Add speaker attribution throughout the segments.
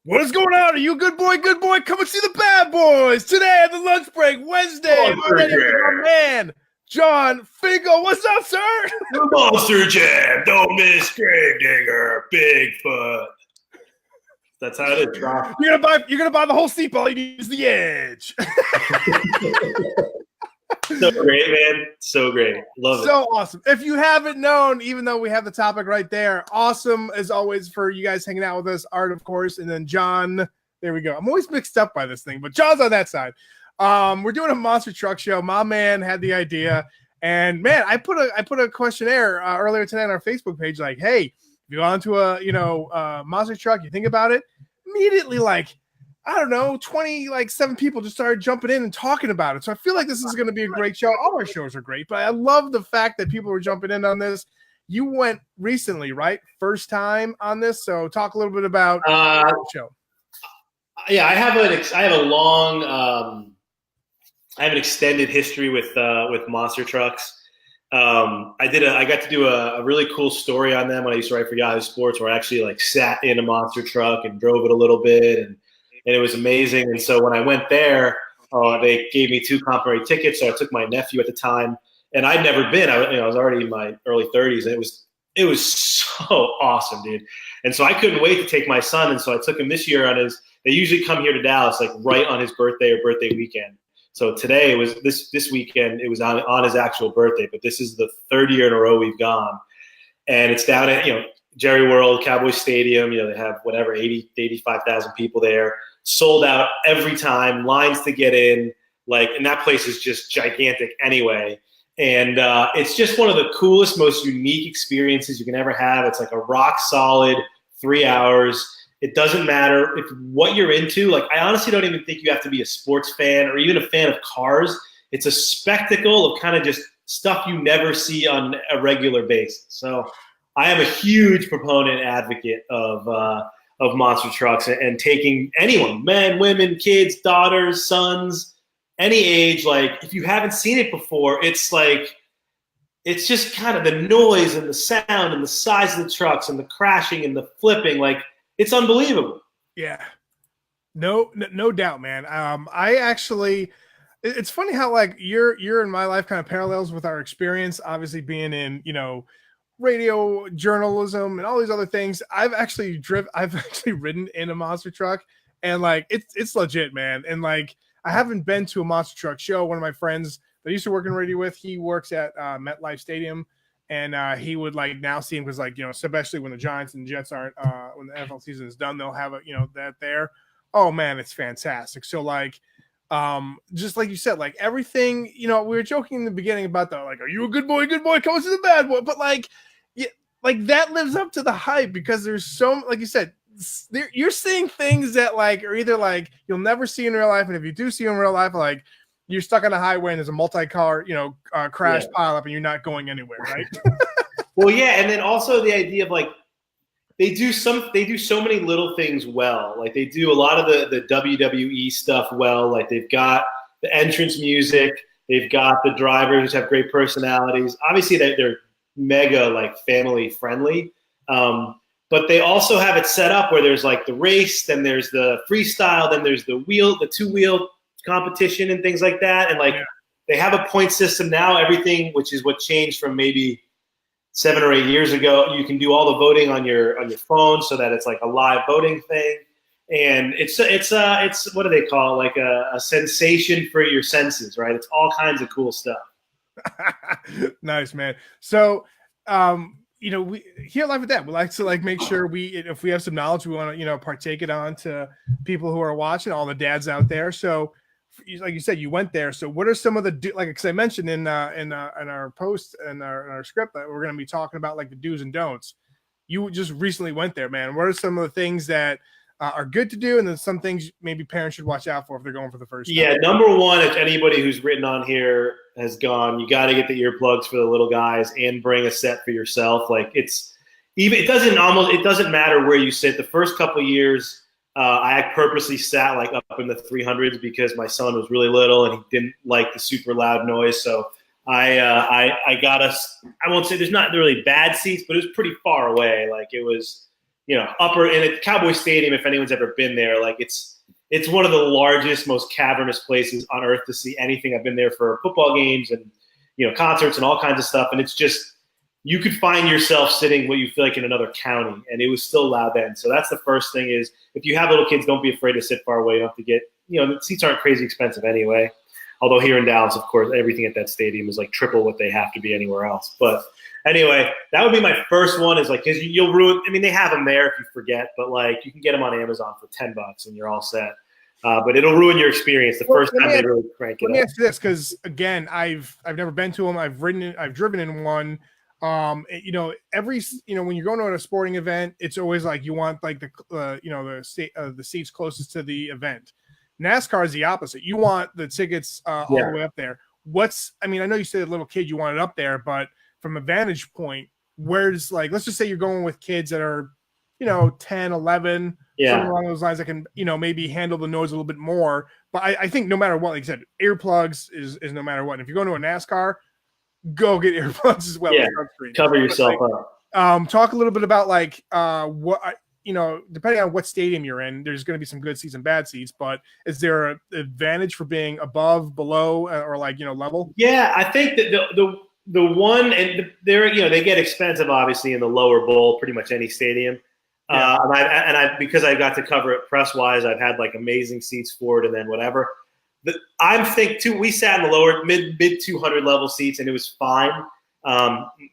Speaker 1: What is going on? Are you a good boy? Good boy. Come and see the bad boys today at the lunch break Wednesday. Already with my man, Jon Finkel. What's up, sir?
Speaker 2: Monster Jam. Don't miss Gravedigger. Bigfoot. That's how it is.
Speaker 1: You're gonna buy the whole seat. All you need is the edge.
Speaker 2: So great, man. So great. Love it.
Speaker 1: So awesome. If you haven't known, even though we have the topic right there, awesome as always for you guys hanging out with us. Art, of course, and then Jon. There we go. I'm always mixed up by this thing, but Jon's on that side. We're doing a monster truck show. My man had the idea, and man, I put a questionnaire earlier today on our Facebook page, like, hey, if you go onto a monster truck, you think about it. Immediately, like, I don't know, 7 people just started jumping in and talking about it. So I feel like this is going to be a great show. All our shows are great, but I love the fact that people were jumping in on this. You went recently, right? First time on this. So talk a little bit about the show.
Speaker 2: Yeah, I have an extended history with monster trucks. I got to do a really cool story on them when I used to write for Yahoo Sports, where I actually sat in a monster truck and drove it a little bit, and it was amazing. And so when I went there, they gave me 2 complimentary tickets. So I took my nephew at the time, and I'd never been. I was already in my early 30s, and it was so awesome, dude. And so I couldn't wait to take my son, and so I took him this year on his. They usually come here to Dallas right on his birthday or birthday weekend. So today it was this weekend. It was on his actual birthday, but this is the 3rd year in a row we've gone, and it's down at Jerry World, Cowboy Stadium. They have 85,000 people there. Sold out every time, lines to get in, and that place is just gigantic anyway. And it's just one of the coolest, most unique experiences you can ever have. It's like a rock solid 3 hours. It doesn't matter what you're into. I honestly don't even think you have to be a sports fan or even a fan of cars. It's a spectacle of kind of just stuff you never see on a regular basis. So I am a huge proponent, advocate of monster trucks and taking anyone, men, women, kids, daughters, sons, any age. If you haven't seen it before, it's just kind of the noise and the sound and the size of the trucks and the crashing and the flipping. It's unbelievable.
Speaker 1: Yeah, no doubt, man. It's funny how you're in my life kind of parallels with our experience, obviously being in, radio journalism and all these other things. I've actually ridden in a monster truck, and it's legit, man. And I haven't been to a monster truck show. One of my friends that I used to work in radio with, he works at MetLife Stadium, and he would now see him because especially when the Giants and Jets aren't when the NFL season is done, they'll have that there. Oh man, it's fantastic. So just like you said, everything, we were joking in the beginning about are you a good boy, come to the bad boy, but that lives up to the hype because there's so, like you said, you're seeing things that are either you'll never see in real life, and if you do see in real life, you're stuck on a highway and there's a multi-car crash pile up and you're not going anywhere, right?
Speaker 2: Well, yeah, and then also the idea of they do so many little things well. They do a lot of the WWE stuff well. They've got the entrance music, they've got the drivers who have great personalities. Obviously, they're mega family friendly, but they also have it set up where there's the race, then there's the freestyle, then there's the 2-wheel competition and things like that. And they have a point system now. Everything, which is what changed from maybe 7 or 8 years ago, you can do all the voting on your phone, so that it's a live voting thing. And it's what do they call it? A sensation for your senses, right? It's all kinds of cool stuff.
Speaker 1: Nice, man. So, we here Live with That, we like to make sure if we have some knowledge, we want to, partake it on to people who are watching, all the dads out there. So, like you said, you went there. So what are some of the, because I mentioned in our post and our script that we're going to be talking about the do's and don'ts. You just recently went there, man. What are some of the things that are good to do, and then some things maybe parents should watch out for if they're going for the first time?
Speaker 2: Yeah, number one, if anybody who's written on here has gone, you got to get the earplugs for the little guys and bring a set for yourself. It doesn't matter where you sit. The first couple of years, I purposely sat up in the 300s because my son was really little and he didn't like the super loud noise. So I got us. I won't say there's not really bad seats, but it was pretty far away. It was upper in a Cowboy Stadium. If anyone's ever been there, like it's one of the largest, most cavernous places on earth to see anything. I've been there for football games and concerts and all kinds of stuff, and it's just you could find yourself sitting what you feel like in another county, and it was still loud then. So that's the first thing is if you have little kids, don't be afraid to sit far away. You don't have to get the seats aren't crazy expensive anyway. Although here in Dallas, of course, everything at that stadium is like triple what they have to be anywhere else. But anyway, that would be my first one is like, because you'll ruin, I mean, they have them there if you forget, but like you can get them on Amazon for $10 and you're all set. But it'll ruin your experience the first time they really crank it up.
Speaker 1: Let me ask you this, because again, I've never been to them. I've driven in one. When you're going to a sporting event, it's always like you want like the seats closest to the event. NASCAR is the opposite. You want the tickets all the way up there. I know you said a little kid, you want it up there, but from a vantage point, where's like, let's just say you're going with kids that are, 10, 11, something along those lines that can, maybe handle the noise a little bit more. But I think no matter what, like I said, earplugs is no matter what. And if you're going to a NASCAR, go get earplugs as well.
Speaker 2: Yeah, cover yourself up.
Speaker 1: Talk a little bit about like what depending on what stadium you're in, there's going to be some good seats and bad seats, but is there an advantage for being above, below, or like, level?
Speaker 2: Yeah, I think that the one, and they get expensive obviously in the lower bowl, pretty much any stadium. Yeah. And because I got to cover it press wise, I've had like amazing seats for it and then whatever. We sat in the lower mid 200 level seats and it was fine.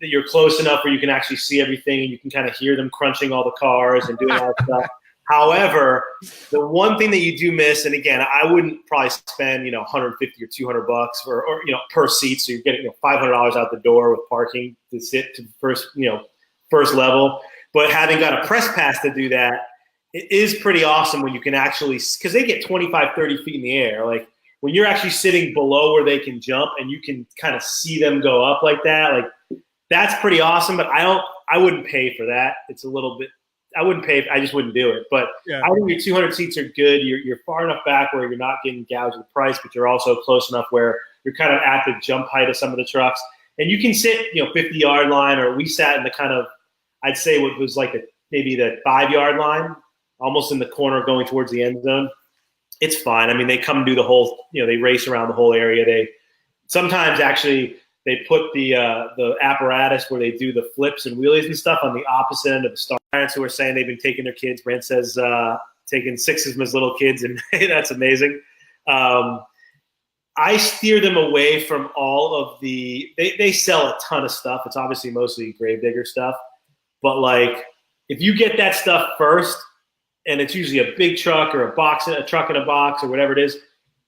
Speaker 2: You're close enough where you can actually see everything and you can kind of hear them crunching all the cars and doing all that stuff. However, the one thing that you do miss, and again, I wouldn't probably spend, $150 or $200 or per seat. So you're getting $500 out the door with parking to sit to first level. But having got a press pass to do that, it is pretty awesome when you can actually, because they get 25, 30 feet in the air. Like when you're actually sitting below where they can jump and you can kind of see them go up like that, like that's pretty awesome. But I wouldn't pay for that. It's a little bit, I just wouldn't do it. But I think your 200 seats are good. You're far enough back where you're not getting gouged with the price, but you're also close enough where you're kind of at the jump height of some of the trucks. And you can sit, 50-yard line, or we sat in the kind of, I'd say what was like maybe the 5-yard line, almost in the corner going towards the end zone. It's fine. I mean, they come do the whole, they race around the whole area. They sometimes actually they put the apparatus where they do the flips and wheelies and stuff on the opposite end of the start. Parents who are saying they've been taking their kids. Brent says taking 6 of his little kids, and that's amazing. I steer them away from all of they sell a ton of stuff. It's obviously mostly Gravedigger stuff. But like, if you get that stuff first, and it's usually a big truck or a truck in a box or whatever it is,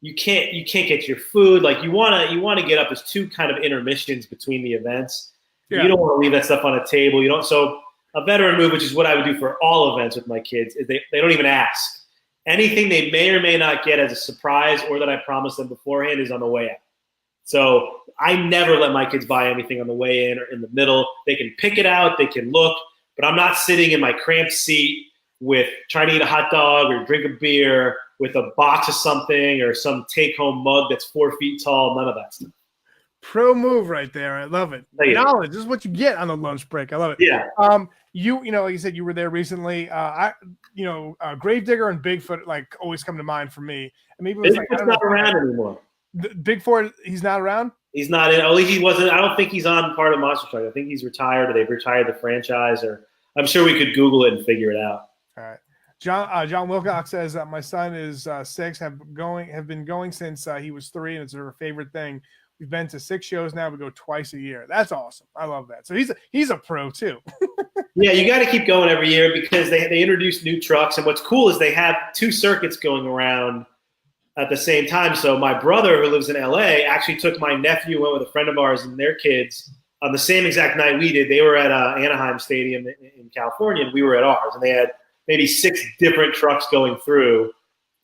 Speaker 2: you can't get your food. Like you want to get up as 2 kind of intermissions between the events. Yeah. You don't want to leave that stuff on a table. You don't. So a veteran move, which is what I would do for all events with my kids, is they don't even ask. Anything they may or may not get as a surprise or that I promised them beforehand is on the way out. So I never let my kids buy anything on the way in or in the middle. They can pick it out, they can look, but I'm not sitting in my cramped seat with trying to eat a hot dog or drink a beer with a box of something or some take-home mug that's 4 feet tall, none of that stuff.
Speaker 1: Pro move right there. I love it. Knowledge. This is what you get on the lunch break. I love it.
Speaker 2: Yeah.
Speaker 1: Like you said, you were there recently. Gravedigger and Bigfoot like always come to mind for me. And maybe it was
Speaker 2: Bigfoot's not around anymore.
Speaker 1: Bigfoot, he's not around?
Speaker 2: He's not in. Only he wasn't. I don't think he's on part of Monster Truck. I think he's retired, or they've retired the franchise, or I'm sure we could Google it and figure it out.
Speaker 1: All right. John Wilcox says my son is 6. Have been going since he was 3, and it's their favorite thing. We've been to 6 shows now. We go twice a year. That's awesome. I love that. So he's a pro too.
Speaker 2: Yeah, you got to keep going every year because they introduce new trucks, and what's cool is they have 2 circuits going around at the same time. So my brother, who lives in LA, actually took my nephew, went with a friend of ours and their kids on the same exact night we did. They were at Anaheim Stadium in California, and we were at ours, and they had maybe 6 different trucks going through.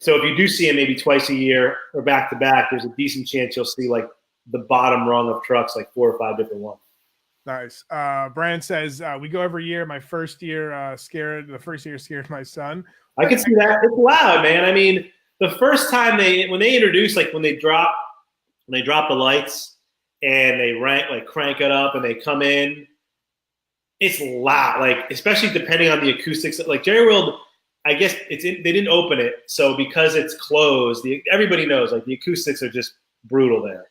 Speaker 2: So if you do see them maybe twice a year or back to back, there's a decent chance you'll see like the bottom rung of trucks, like 4 or 5 different ones.
Speaker 1: Nice. Brand says we go every year. My first year the first year scared my son.
Speaker 2: I can see that. It's loud, man. I mean, the first time when they introduce, like when they drop the lights and they crank it up and they come in, it's loud, like especially depending on the acoustics. Like Jerry World, I guess they didn't open it, so because it's closed, everybody knows like the acoustics are just brutal there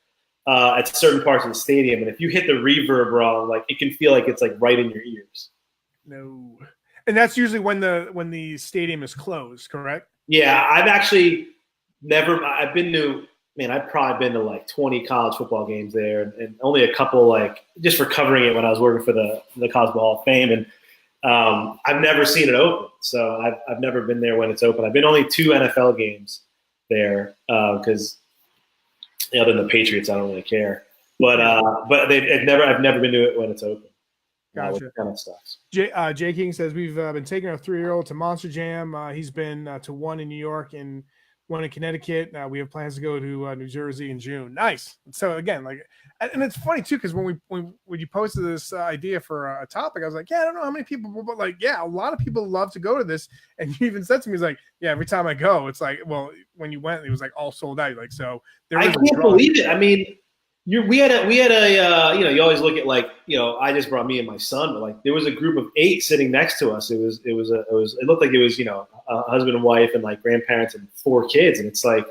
Speaker 2: at certain parts of the stadium, and if you hit the reverb wrong, like it can feel like it's like right in your ears.
Speaker 1: No, and that's usually when the stadium is closed, correct?
Speaker 2: Yeah, I've actually never. I've been to. Man, I've probably been to like 20 college football games there, and only a couple like just for covering it when I was working for the College Hall of Fame, and I've never seen it open. So I've never been there when it's open. I've been only 2 NFL games there because other than the Patriots, I don't really care. But I've never been to it when it's open.
Speaker 1: Gotcha.
Speaker 2: Kind of sucks.
Speaker 1: Jay King says we've been taking our 3-year-old to Monster Jam. He's been to one in New York and one in Connecticut. We have plans to go to New Jersey in June. Nice. So again, like, and it's funny too because when you posted this idea for a topic, I was like, yeah, I don't know how many people, but like, yeah, a lot of people love to go to this. And you even said to me, he's like, yeah, every time I go, it's like, well, when you went, it was like all sold out. Like, so
Speaker 2: I can't believe it. I mean. We had a you always look at like I just brought me and my son, but like there was a group of 8 sitting next to us. It looked like it was a husband and wife and like grandparents and 4 kids, and it's like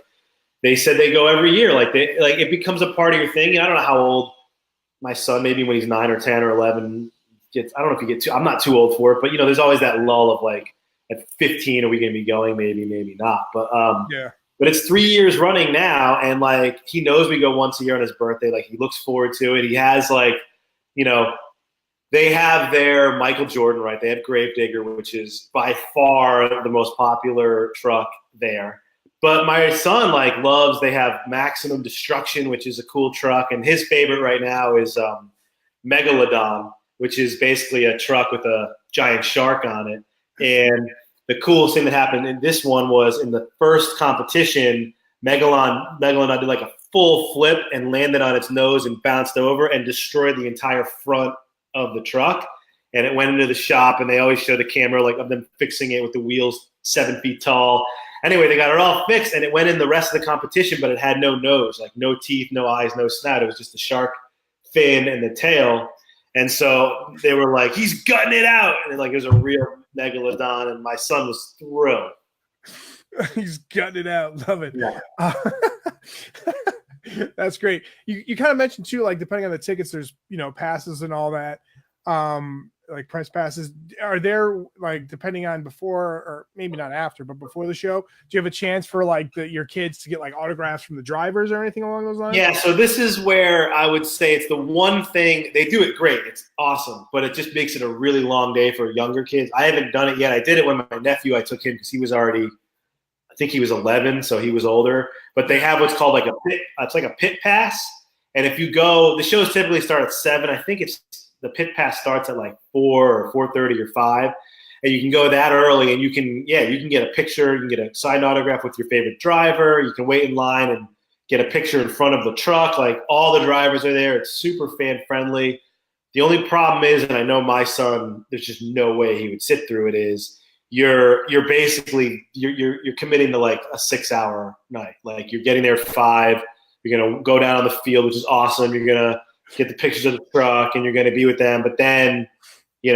Speaker 2: they said they go every year. Like it becomes a part of your thing. And I don't know how old my son, maybe when he's 9 or 10 or 11 gets. I don't know if you get too. I'm not too old for it, but there's always that lull of like at 15, are we going to be going? Maybe not. But
Speaker 1: yeah.
Speaker 2: But it's 3 years running now, and like he knows we go once a year on his birthday. Like he looks forward to it. He has like, they have their Michael Jordan, right? They have Gravedigger, which is by far the most popular truck there. But my son like loves. They have Maximum Destruction, which is a cool truck, and his favorite right now is Megalodon, which is basically a truck with a giant shark on it, and the coolest thing that happened in this one was in the first competition, Megalodon did like a full flip and landed on its nose and bounced over and destroyed the entire front of the truck. And it went into the shop, and they always show the camera like of them fixing it with the wheels 7 feet tall. Anyway, they got it all fixed, and it went in the rest of the competition, but it had no nose, like no teeth, no eyes, no snout. It was just the shark fin and the tail. And so they were like, he's gutting it out. And like it was a real Megalodon, and my son was thrilled.
Speaker 1: He's gutting it out. Love it.
Speaker 2: Yeah.
Speaker 1: That's great. You kind of mentioned too, like depending on the tickets, there's passes and all that. Like press passes. Are there like depending on before or maybe not after, but before the show, do you have a chance for like your kids to get like autographs from the drivers or anything along those lines?
Speaker 2: Yeah, so this is where I would say it's the one thing they do it great. It's awesome, but it just makes it a really long day for younger kids. I haven't done it yet. I did it when my nephew, I took him because he was already, I think he was 11, so he was older. But they have what's called like a pit. It's like a pit pass, and if you go, the shows typically start at 7. I think the pit pass starts at like 4 or 4:30 or 5, and you can go that early, and you can get a picture, you can get a signed autograph with your favorite driver. You can wait in line and get a picture in front of the truck. Like all the drivers are there. It's super fan friendly. The only problem is, and I know my son, there's just no way he would sit through it. Is you're basically you're committing to like a 6-hour night. Like you're getting there at 5. You're gonna go down on the field, which is awesome. You're gonna get the pictures of the truck, and you're going to be with them. But then, you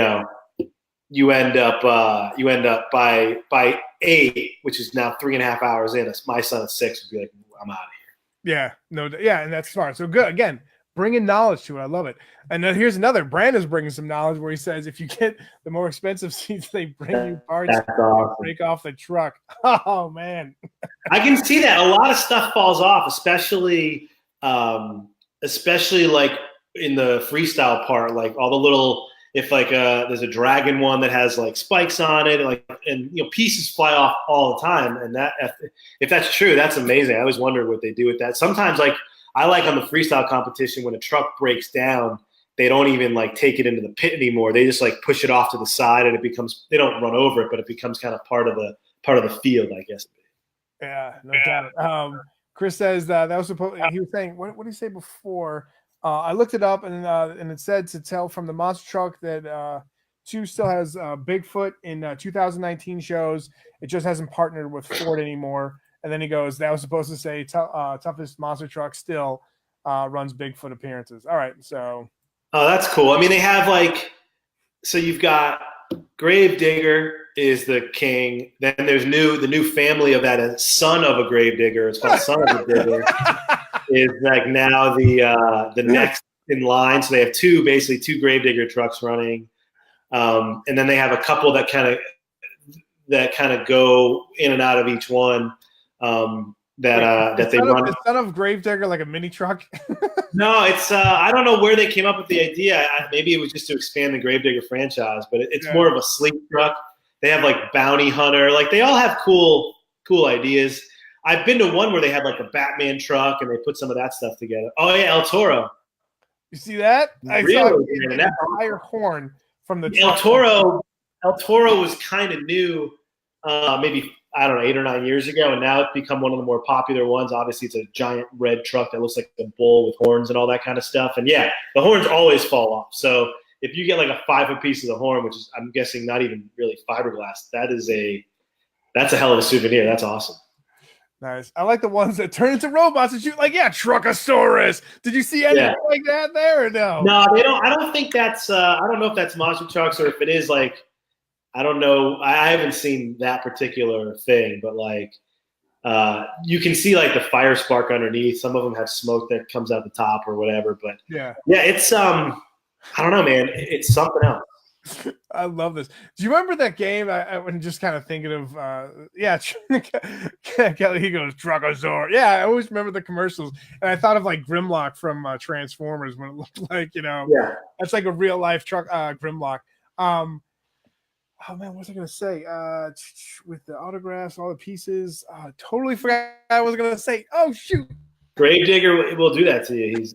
Speaker 2: end up by 8, which is now 3.5 hours in. My son at 6 would be like, I'm out of
Speaker 1: here. Yeah, no, yeah, and that's smart. So good. Again, bringing knowledge to it. I love it. And then here's another. Brandon's bringing some knowledge where he says if you get the more expensive seats, they bring you parts to break off the truck. Oh man,
Speaker 2: I can see that. A lot of stuff falls off, especially like in the freestyle part, like all the little, if like there's a dragon one that has like spikes on it, and pieces fly off all the time. And that, if that's true, that's amazing. I always wondered what they do with that. Sometimes like I like on the freestyle competition when a truck breaks down, they don't even like take it into the pit anymore. They just like push it off to the side, and they don't run over it, but it becomes kind of part of the field, I guess.
Speaker 1: Yeah, no doubt. Chris says that was supposed. He was saying, what did he say before? I looked it up, and it said to tell from the monster truck that 2 still has Bigfoot in 2019 shows. It just hasn't partnered with Ford anymore. And then he goes, that was supposed to say toughest monster truck still runs Bigfoot appearances. All right, so.
Speaker 2: Oh, that's cool. I mean, they have like So you've got Gravedigger is the king. Then there's the new family of that, a son of a Gravedigger. It's called Son of a Digger. Is like now the next in line. So they have basically two Gravedigger trucks running, and then they have a couple that kind of go in and out of each one. That they run.
Speaker 1: The son of Gravedigger, like a mini truck.
Speaker 2: No, it's I don't know where they came up with the idea. Maybe it was just to expand the Gravedigger franchise, but it's more of a sleek truck. They have like Bounty Hunter, like they all have cool ideas. I've been to one where they had like a Batman truck and they put some of that stuff together. Oh yeah, El Toro.
Speaker 1: You see that? I saw an entire horn from the
Speaker 2: El Toro. El Toro was kind of new, maybe I don't know, 8 or 9 years ago, and now it's become one of the more popular ones. Obviously, it's a giant red truck that looks like a bull with horns and all that kind of stuff. And yeah, the horns always fall off. So if you get like a 5-foot piece of the horn, which is I'm guessing not even really fiberglass, that's a hell of a souvenir. That's awesome.
Speaker 1: Nice. I like the ones that turn into robots and shoot like, Truckosaurus. Did you see anything like that there or no?
Speaker 2: No, they don't. I don't think that's I don't know if that's monster trucks or if it is like, I don't know. I haven't seen that particular thing, but like you can see like the fire spark underneath. Some of them have smoke that comes out the top or whatever. But yeah, it's I don't know, man. It's something else.
Speaker 1: I love this. Do you remember that game? I'm just kind of thinking of Kelly. He goes Truckosaur. Yeah, I always remember the commercials, and I thought of like Grimlock from Transformers when it looked like that's like a real life truck Grimlock. Oh man, what was I gonna say? With the autographs, all the pieces, totally forgot what I was gonna say. Oh shoot!
Speaker 2: Gravedigger will do that to you. He's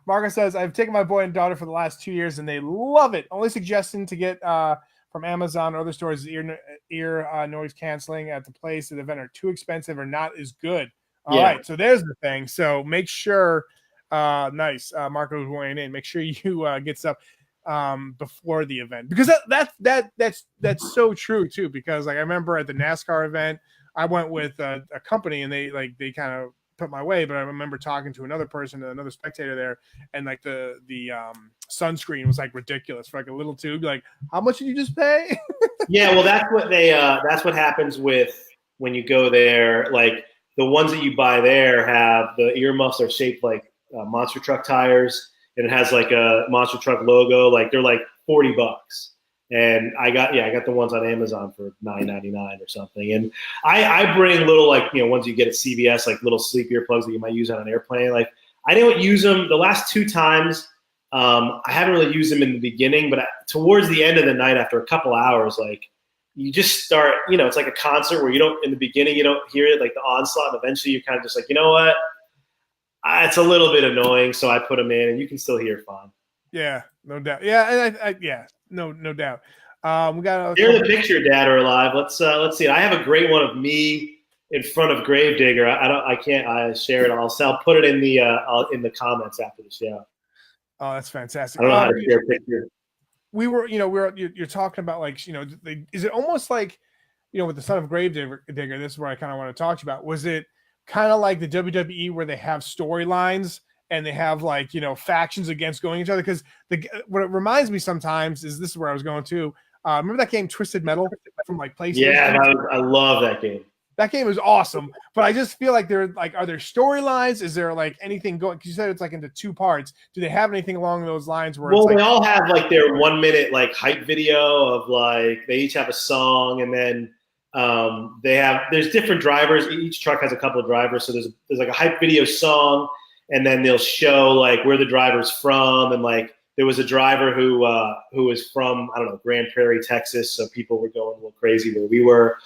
Speaker 1: Marco says, I've taken my boy and daughter for the last 2 years and they love it. Only suggestion to get from Amazon or other stores is ear noise canceling at the place. The event are too expensive or not as good. All right, so there's the thing. So make sure. Nice. Marco's weighing in. Make sure you get stuff before the event, because that's so true too. Because like I remember at the NASCAR event, I went with a company and they kind of put my way, but I remember talking to another spectator there, and like the sunscreen was like ridiculous for like a little tube. Like, how much did you just pay?
Speaker 2: Yeah, well, that's what happens with when you go there. Like the ones that you buy there have the earmuffs are shaped like monster truck tires, and it has like a monster truck logo. Like they're like $40, and I got the ones on Amazon for $9.99 or something. And I bring little like ones you get at CVS, like little sleep earplugs that you might use on an airplane. Like I don't use them the last 2 times. I haven't really used them in the beginning, but towards the end of the night, after a couple hours, like you just start. It's like a concert where in the beginning you don't hear it, like the onslaught, and eventually you're kind of just like, you know what? It's a little bit annoying, so I put them in, and you can still hear fine.
Speaker 1: Yeah, no doubt. Yeah, no doubt. We got
Speaker 2: share the picture, Dad or Alive. Let's see. I have a great one of me in front of Gravedigger. I can't share it. I'll put it in the comments after the show.
Speaker 1: Oh, that's fantastic.
Speaker 2: I don't know how to share a picture.
Speaker 1: You're talking about like is it almost like with the son of Gravedigger? This is where I kind of want to talk to you about. Was it kind of like the WWE where they have storylines and they have like factions against going each other? Because what it reminds me sometimes is, this is where I was going to. Remember that game Twisted Metal from like PlayStation?
Speaker 2: Yeah, I love that game.
Speaker 1: That game is awesome, but I just feel like are there storylines? Is there like anything going? Because you said it's like into 2 parts. Do they have anything along those lines where?
Speaker 2: Well, they all have like their 1 minute like hype video of like they each have a song, and then there's different drivers. Each truck has a couple of drivers, so there's like a hype video song, and then they'll show like where the driver's from, and like there was a driver who was from, I don't know, Grand Prairie, Texas, so people were going a little crazy where we were.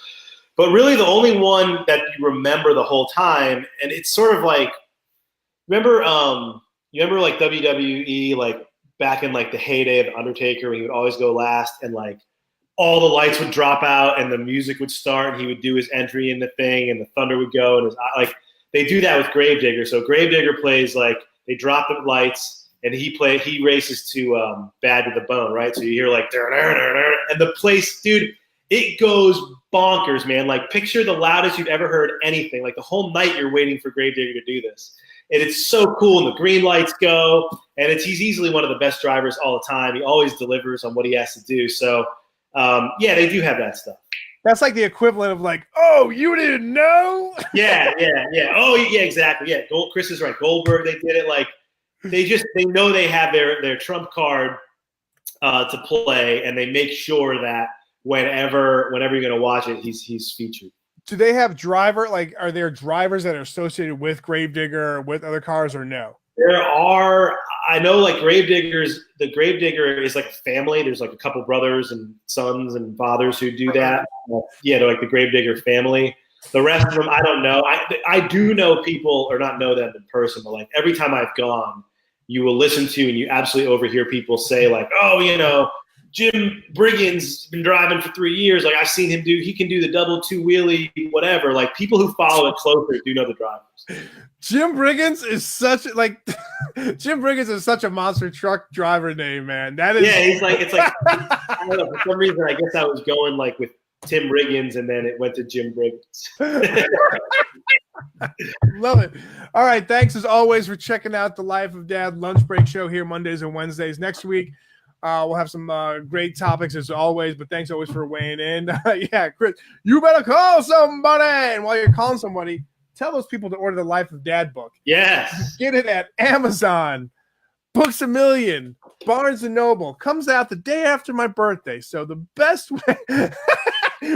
Speaker 2: But really the only one that you remember the whole time, and it's sort of like, remember like WWE, like back in like the heyday of Undertaker, when he would always go last, and like all the lights would drop out and the music would start and he would do his entry in the thing and the thunder would go, and like they do that with Gravedigger. So Gravedigger plays like they drop the lights and he races to Bad to the Bone, right? So you hear like and the place, dude, it goes bonkers, man. Like picture the loudest you've ever heard anything. Like the whole night you're waiting for Gravedigger to do this. And it's so cool. And the green lights go. And he's easily one of the best drivers all the time. He always delivers on what he has to do. So, yeah, they do have that stuff.
Speaker 1: That's like the equivalent of like, oh, you didn't know?
Speaker 2: Yeah. Oh, yeah, exactly. Yeah, Chris is right. Goldberg, they did it. Like, they know they have their trump card to play, and they make sure that whenever you're going to watch it, he's featured.
Speaker 1: Do they have are there drivers that are associated with Gravedigger or with other cars, or no?
Speaker 2: There are. I know, like Gravediggers. The Gravedigger is like a family. There's like a couple brothers and sons and fathers who do that. Yeah, they're like the Gravedigger family. The rest of them, I don't know. I do know people, or not know them in person, but like every time I've gone, you will listen to and you absolutely overhear people say like, oh, Jim Briggens has been driving for 3 years. Like, I've seen him he can do the double two wheelie, whatever. Like, people who follow it closer do know the drivers.
Speaker 1: Jim Briggens is such a monster truck driver name, man. That is.
Speaker 2: Yeah, it's like I don't know, for some reason I guess I was going like with Tim Riggins and then it went to Jim Briggens.
Speaker 1: Love it. All right, thanks as always for checking out the Life of Dad lunch break show here Mondays and Wednesdays. Next week we'll have some great topics as always, but thanks always for weighing in. Yeah, Chris, you better call somebody. And while you're calling somebody, tell those people to order the Life of Dad book.
Speaker 2: Yes.
Speaker 1: Get it at Amazon, Books A Million, Barnes & Noble. Comes out the day after my birthday. So the best way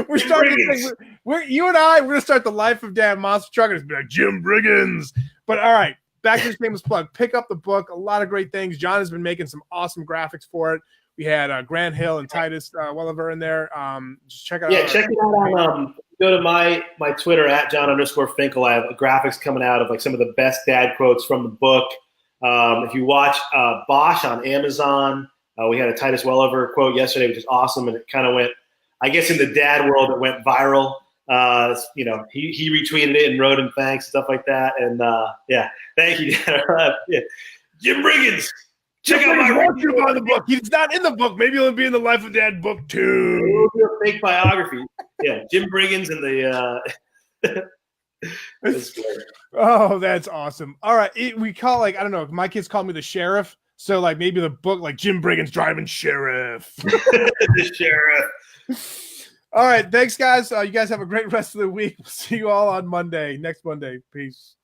Speaker 1: we're starting you and I, we're going to start the Life of Dad monster truck. And it's be like Jim Briggens. But all right, back to the famous plug. Pick up the book. A lot of great things. John has been making some awesome graphics for it. We had Grant Hill and Titus Welliver in there. Just check it out.
Speaker 2: Yeah, check it out on go to my Twitter at Jon_Finkel. I have graphics coming out of like some of the best dad quotes from the book. If you watch Bosch on Amazon, we had a Titus Welliver quote yesterday, which is awesome, and it kind of went, I guess, in the dad world, it went viral. He retweeted it and wrote him thanks, stuff like that, and yeah, thank you, Dad. Yeah. Jim Briggens. Check out my
Speaker 1: review on the book. He's not in the book. Maybe he'll be in the Life of Dad book too.
Speaker 2: We'll do a fake biography. Yeah, Jim Briggens and the. That's great.
Speaker 1: Oh, that's awesome. All right, we call I don't know. My kids call me the sheriff, so like maybe the book like Jim Briggens driving sheriff.
Speaker 2: The sheriff.
Speaker 1: All right, thanks guys. You guys have a great rest of the week. We'll see you all on next Monday. Peace.